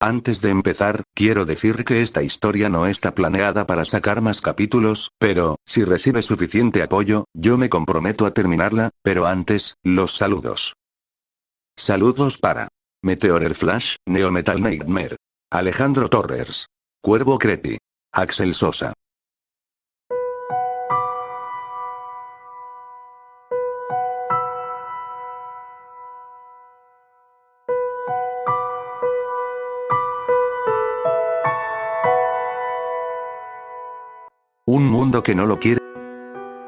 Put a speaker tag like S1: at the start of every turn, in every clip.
S1: Antes de empezar, quiero decir que esta historia no está planeada para sacar más capítulos, pero, si recibe suficiente apoyo, yo me comprometo a terminarla, pero antes, los saludos. Saludos para Meteorer Flash, Neometal Nightmare, Alejandro Torres, Cuervo Creepy, Axel Sosa. Un mundo que no lo quiere.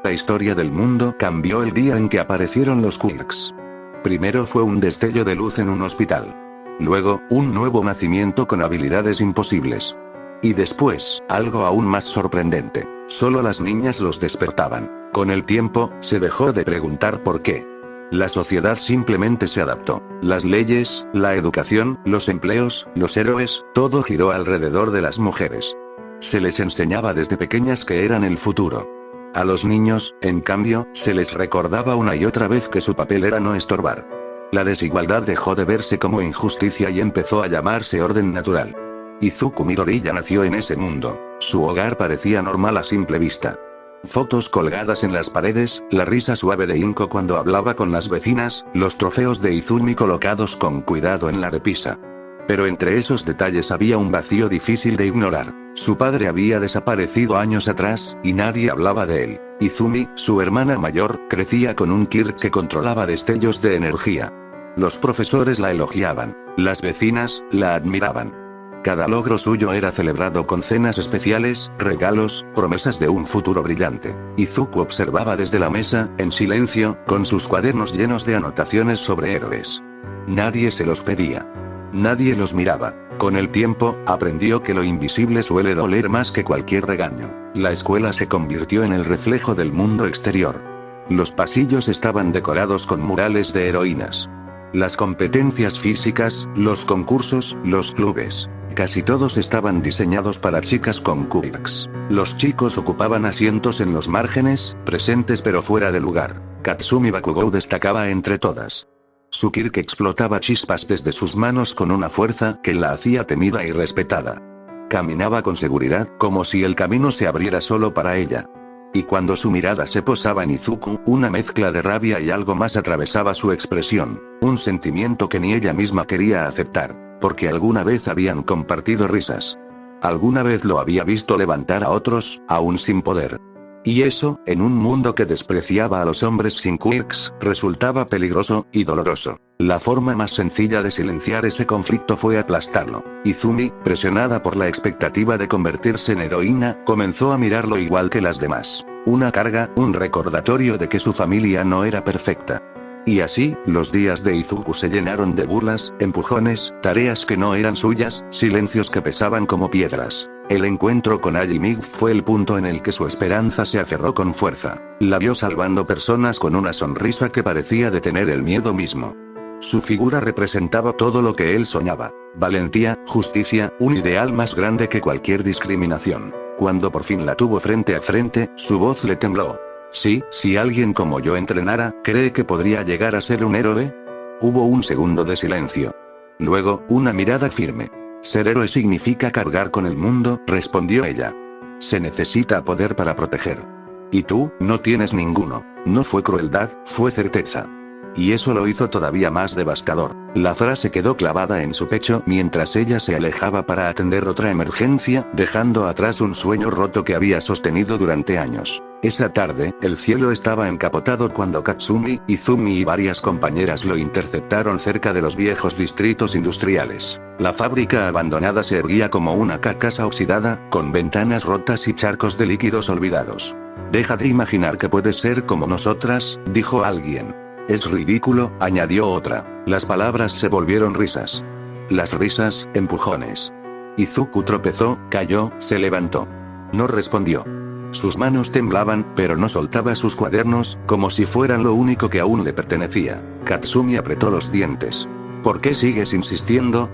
S1: La historia del mundo cambió el día en que aparecieron los Quirks. Primero fue un destello de luz en un hospital. Luego, un nuevo nacimiento con habilidades imposibles. Y después, algo aún más sorprendente. Solo las niñas los despertaban. Con el tiempo, se dejó de preguntar por qué. La sociedad simplemente se adaptó. Las leyes, la educación, los empleos, los héroes, todo giró alrededor de las mujeres. Se les enseñaba desde pequeñas que eran el futuro. A los niños, en cambio, se les recordaba una y otra vez que su papel era no estorbar. La desigualdad dejó de verse como injusticia y empezó a llamarse orden natural. Izuku Midoriya nació en ese mundo. Su hogar parecía normal a simple vista. Fotos colgadas en las paredes, la risa suave de Inko cuando hablaba con las vecinas, los trofeos de Izumi colocados con cuidado en la repisa. Pero entre esos detalles había un vacío difícil de ignorar. Su padre había desaparecido años atrás, y nadie hablaba de él. Izumi, su hermana mayor, crecía con un Kirk que controlaba destellos de energía. Los profesores la elogiaban. Las vecinas, la admiraban. Cada logro suyo era celebrado con cenas especiales, regalos, promesas de un futuro brillante. Izuku observaba desde la mesa, en silencio, con sus cuadernos llenos de anotaciones sobre héroes. Nadie se los pedía. Nadie los miraba. Con el tiempo, aprendió que lo invisible suele doler más que cualquier regaño. La escuela se convirtió en el reflejo del mundo exterior. Los pasillos estaban decorados con murales de heroínas. Las competencias físicas, los concursos, los clubes. Casi todos estaban diseñados para chicas con Quirks. Los chicos ocupaban asientos en los márgenes, presentes pero fuera de lugar. Katsumi Bakugou destacaba entre todas. Su Kirk explotaba chispas desde sus manos con una fuerza que la hacía temida y respetada. Caminaba con seguridad, como si el camino se abriera solo para ella. Y cuando su mirada se posaba en Izuku, una mezcla de rabia y algo más atravesaba su expresión, un sentimiento que ni ella misma quería aceptar, porque alguna vez habían compartido risas. Alguna vez lo había visto levantar a otros, aún sin poder. Y eso, en un mundo que despreciaba a los hombres sin Quirks, resultaba peligroso y doloroso. La forma más sencilla de silenciar ese conflicto fue aplastarlo. Izumi, presionada por la expectativa de convertirse en heroína, comenzó a mirarlo igual que las demás. Una carga, un recordatorio de que su familia no era perfecta. Y así, los días de Izuku se llenaron de burlas, empujones, tareas que no eran suyas, silencios que pesaban como piedras. El encuentro con Ajimig fue el punto en el que su esperanza se aferró con fuerza. La vio salvando personas con una sonrisa que parecía detener el miedo mismo. Su figura representaba todo lo que él soñaba. Valentía, justicia, un ideal más grande que cualquier discriminación. Cuando por fin la tuvo frente a frente, su voz le tembló. Sí, si alguien como yo entrenara, ¿cree que podría llegar a ser un héroe? Hubo un segundo de silencio. Luego, una mirada firme. Ser héroe significa cargar con el mundo, respondió ella. Se necesita poder para proteger. Y tú, no tienes ninguno. No fue crueldad, fue certeza. Y eso lo hizo todavía más devastador. La frase quedó clavada en su pecho mientras ella se alejaba para atender otra emergencia, dejando atrás un sueño roto que había sostenido durante años. Esa tarde, el cielo estaba encapotado cuando Katsumi, Izumi y varias compañeras lo interceptaron cerca de los viejos distritos industriales. La fábrica abandonada se erguía como una carcasa oxidada, con ventanas rotas y charcos de líquidos olvidados. Deja de imaginar que puedes ser como nosotras, dijo alguien. Es ridículo, añadió otra. Las palabras se volvieron risas. Las risas, empujones. Izuku tropezó, cayó, se levantó. No respondió. Sus manos temblaban, pero no soltaba sus cuadernos, como si fueran lo único que aún le pertenecía. Katsumi apretó los dientes. ¿Por qué sigues insistiendo?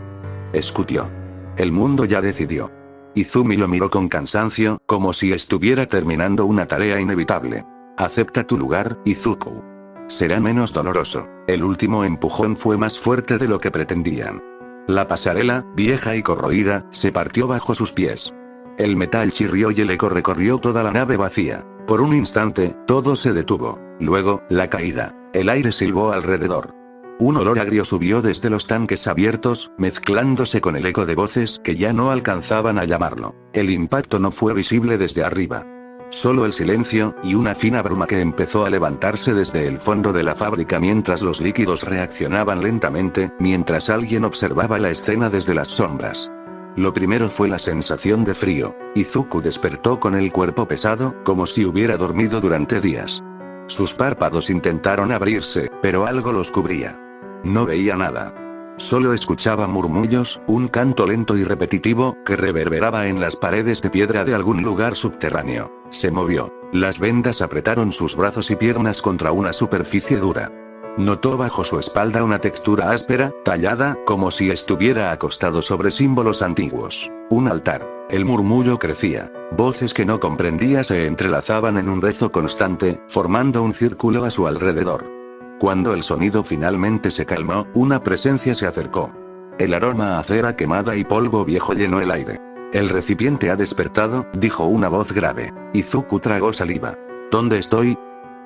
S1: Escutió. El mundo ya decidió. Izumi lo miró con cansancio, como si estuviera terminando una tarea inevitable. Acepta tu lugar, Izuku. Será menos doloroso. El último empujón fue más fuerte de lo que pretendían. La pasarela, vieja y corroída, se partió bajo sus pies. El metal chirrió y el eco recorrió toda la nave vacía. Por un instante, todo se detuvo. Luego, la caída. El aire silbó alrededor. Un olor agrio subió desde los tanques abiertos, mezclándose con el eco de voces que ya no alcanzaban a llamarlo. El impacto no fue visible desde arriba. Solo el silencio, y una fina bruma que empezó a levantarse desde el fondo de la fábrica mientras los líquidos reaccionaban lentamente, mientras alguien observaba la escena desde las sombras. Lo primero fue la sensación de frío. Izuku despertó con el cuerpo pesado, como si hubiera dormido durante días. Sus párpados intentaron abrirse, pero algo los cubría. No veía nada. Solo escuchaba murmullos, un canto lento y repetitivo, que reverberaba en las paredes de piedra de algún lugar subterráneo. Se movió. Las vendas apretaron sus brazos y piernas contra una superficie dura. Notó bajo su espalda una textura áspera, tallada, como si estuviera acostado sobre símbolos antiguos. Un altar. El murmullo crecía. Voces que no comprendía se entrelazaban en un rezo constante, formando un círculo a su alrededor. Cuando el sonido finalmente se calmó, una presencia se acercó. El aroma a cera quemada y polvo viejo llenó el aire. El recipiente ha despertado, dijo una voz grave. Izuku tragó saliva. ¿Dónde estoy?,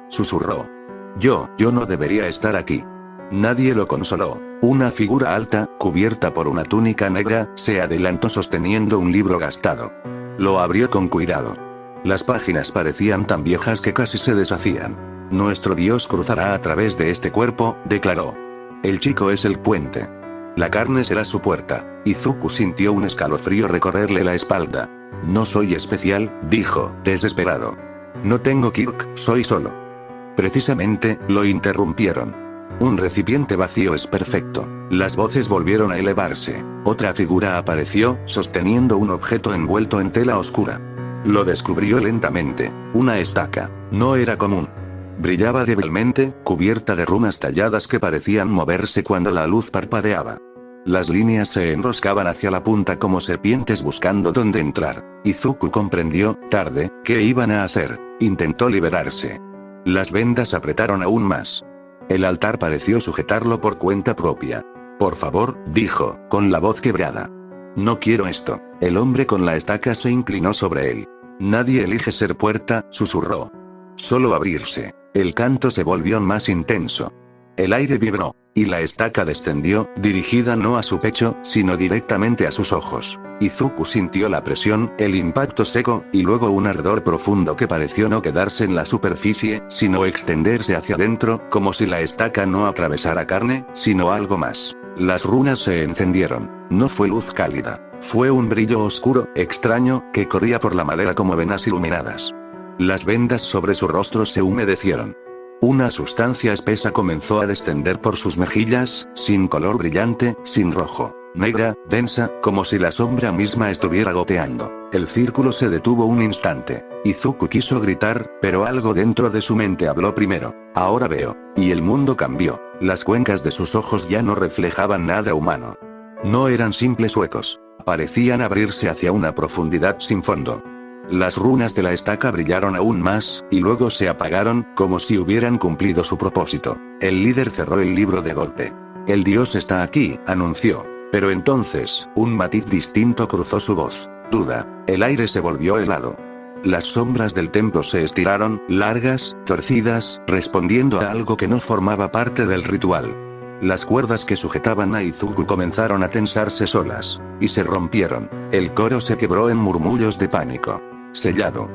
S1: susurró. Yo no debería estar aquí. Nadie lo consoló. Una figura alta, cubierta por una túnica negra, se adelantó sosteniendo un libro gastado. Lo abrió con cuidado. Las páginas parecían tan viejas que casi se deshacían. Nuestro Dios cruzará a través de este cuerpo, declaró. El chico es el puente. La carne será su puerta. Izuku sintió un escalofrío recorrerle la espalda. No soy especial, dijo, desesperado. No tengo Kirk, soy solo. Precisamente, lo interrumpieron. Un recipiente vacío es perfecto. Las voces volvieron a elevarse. Otra figura apareció, sosteniendo un objeto envuelto en tela oscura. Lo descubrió lentamente. Una estaca. No era común. Brillaba débilmente, cubierta de runas talladas que parecían moverse cuando la luz parpadeaba. Las líneas se enroscaban hacia la punta como serpientes buscando dónde entrar. Izuku comprendió, tarde, qué iban a hacer. Intentó liberarse. Las vendas apretaron aún más. El altar pareció sujetarlo por cuenta propia. Por favor, dijo, con la voz quebrada. No quiero esto. El hombre con la estaca se inclinó sobre él. Nadie elige ser puerta, susurró. Solo abrirse. El canto se volvió más intenso. El aire vibró, y la estaca descendió, dirigida no a su pecho, sino directamente a sus ojos. Izuku sintió la presión, el impacto seco, y luego un ardor profundo que pareció no quedarse en la superficie, sino extenderse hacia adentro, como si la estaca no atravesara carne, sino algo más. Las runas se encendieron. No fue luz cálida. Fue un brillo oscuro, extraño, que corría por la madera como venas iluminadas. Las vendas sobre su rostro se humedecieron. Una sustancia espesa comenzó a descender por sus mejillas, sin color brillante, sin rojo. Negra, densa, como si la sombra misma estuviera goteando. El círculo se detuvo un instante. Izuku quiso gritar, pero algo dentro de su mente habló primero. Ahora veo. Y el mundo cambió. Las cuencas de sus ojos ya no reflejaban nada humano. No eran simples huecos. Parecían abrirse hacia una profundidad sin fondo. Las runas de la estaca brillaron aún más, y luego se apagaron, como si hubieran cumplido su propósito. El líder cerró el libro de golpe. El dios está aquí, anunció. Pero entonces, un matiz distinto cruzó su voz. Duda. El aire se volvió helado. Las sombras del templo se estiraron, largas, torcidas, respondiendo a algo que no formaba parte del ritual. Las cuerdas que sujetaban a Izuku comenzaron a tensarse solas. Y se rompieron. El coro se quebró en murmullos de pánico. Sellado.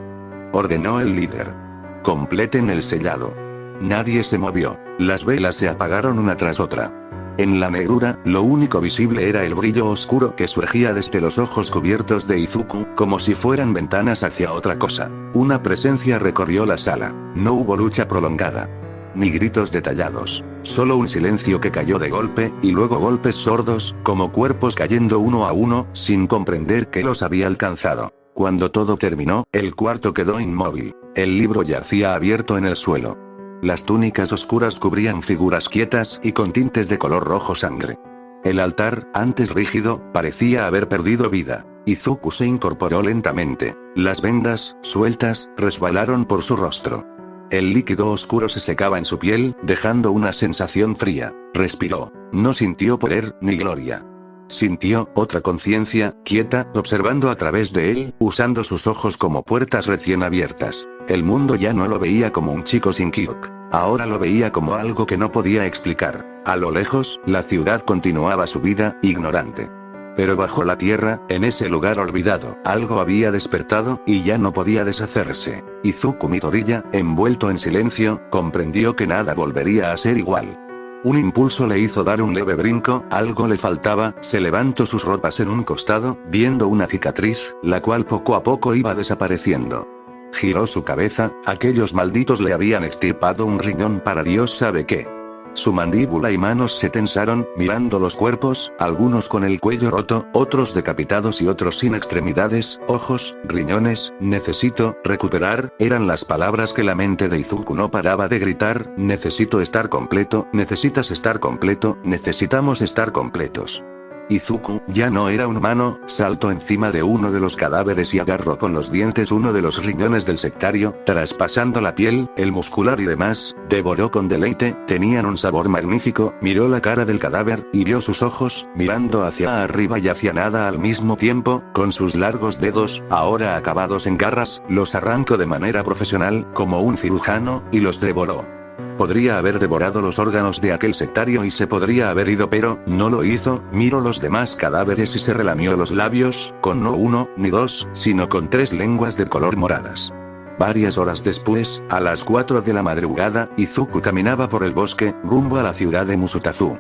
S1: Ordenó el líder. Completen el sellado. Nadie se movió. Las velas se apagaron una tras otra. En la negrura, lo único visible era el brillo oscuro que surgía desde los ojos cubiertos de Izuku, como si fueran ventanas hacia otra cosa. Una presencia recorrió la sala. No hubo lucha prolongada. Ni gritos detallados. Solo un silencio que cayó de golpe, y luego golpes sordos, como cuerpos cayendo uno a uno, sin comprender qué los había alcanzado. Cuando todo terminó, el cuarto quedó inmóvil. El libro yacía abierto en el suelo. Las túnicas oscuras cubrían figuras quietas y con tintes de color rojo sangre. El altar, antes rígido, parecía haber perdido vida. Izuku se incorporó lentamente. Las vendas, sueltas, resbalaron por su rostro. El líquido oscuro se secaba en su piel, dejando una sensación fría. Respiró. No sintió poder, ni gloria. Sintió otra conciencia, quieta, observando a través de él, usando sus ojos como puertas recién abiertas. El mundo ya no lo veía como un chico sin Kyok. Ahora lo veía como algo que no podía explicar. A lo lejos, la ciudad continuaba su vida, ignorante. Pero bajo la tierra, en ese lugar olvidado, algo había despertado, y ya no podía deshacerse. Izuku Midoriya, envuelto en silencio, comprendió que nada volvería a ser igual. Un impulso le hizo dar un leve brinco, algo le faltaba, se levantó sus ropas en un costado, viendo una cicatriz, la cual poco a poco iba desapareciendo. Giró su cabeza, aquellos malditos le habían extirpado un riñón para Dios sabe qué. Su mandíbula y manos se tensaron, mirando los cuerpos, algunos con el cuello roto, otros decapitados y otros sin extremidades, ojos, riñones. Necesito recuperar, eran las palabras que la mente de Izuku no paraba de gritar. Necesito estar completo, necesitas estar completo, necesitamos estar completos. Izuku, ya no era un humano, saltó encima de uno de los cadáveres y agarró con los dientes uno de los riñones del sectario, traspasando la piel, el muscular y demás, devoró con deleite, tenían un sabor magnífico, miró la cara del cadáver, y vio sus ojos, mirando hacia arriba y hacia nada al mismo tiempo, con sus largos dedos, ahora acabados en garras, los arrancó de manera profesional, como un cirujano, y los devoró. Podría haber devorado los órganos de aquel sectario y se podría haber ido, pero no lo hizo. Miró los demás cadáveres y se relamió los labios, con no uno, ni dos, sino con 3 lenguas de color moradas. Varias horas después, a las 4 de la madrugada, Izuku caminaba por el bosque, rumbo a la ciudad de Musutazu.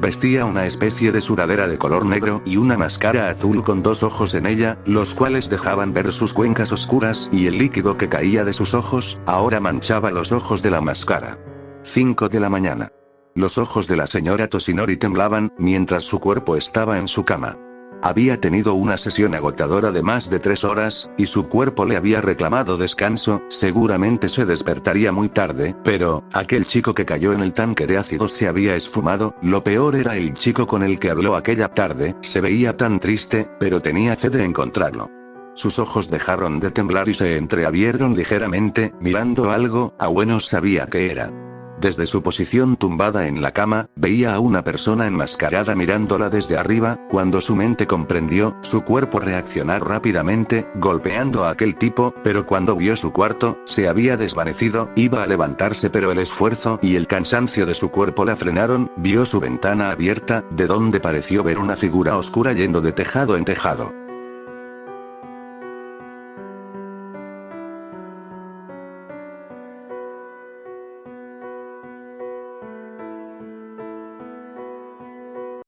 S1: Vestía una especie de sudadera de color negro y una máscara azul con 2 ojos en ella, los cuales dejaban ver sus cuencas oscuras, y el líquido que caía de sus ojos, ahora manchaba los ojos de la máscara. 5 de la mañana. Los ojos de la señora Toshinori temblaban, mientras su cuerpo estaba en su cama. Había tenido una sesión agotadora de más de 3 horas, y su cuerpo le había reclamado descanso, seguramente se despertaría muy tarde, pero, aquel chico que cayó en el tanque de ácido se había esfumado, lo peor era el chico con el que habló aquella tarde, se veía tan triste, pero tenía fe de encontrarlo. Sus ojos dejaron de temblar y se entreabrieron ligeramente, mirando algo, a buenos sabía qué era. Desde su posición tumbada en la cama, veía a una persona enmascarada mirándola desde arriba. Cuando su mente comprendió, su cuerpo reaccionó rápidamente, golpeando a aquel tipo, pero cuando vio su cuarto, se había desvanecido, iba a levantarse pero el esfuerzo y el cansancio de su cuerpo la frenaron. Vio su ventana abierta, de donde pareció ver una figura oscura yendo de tejado en tejado.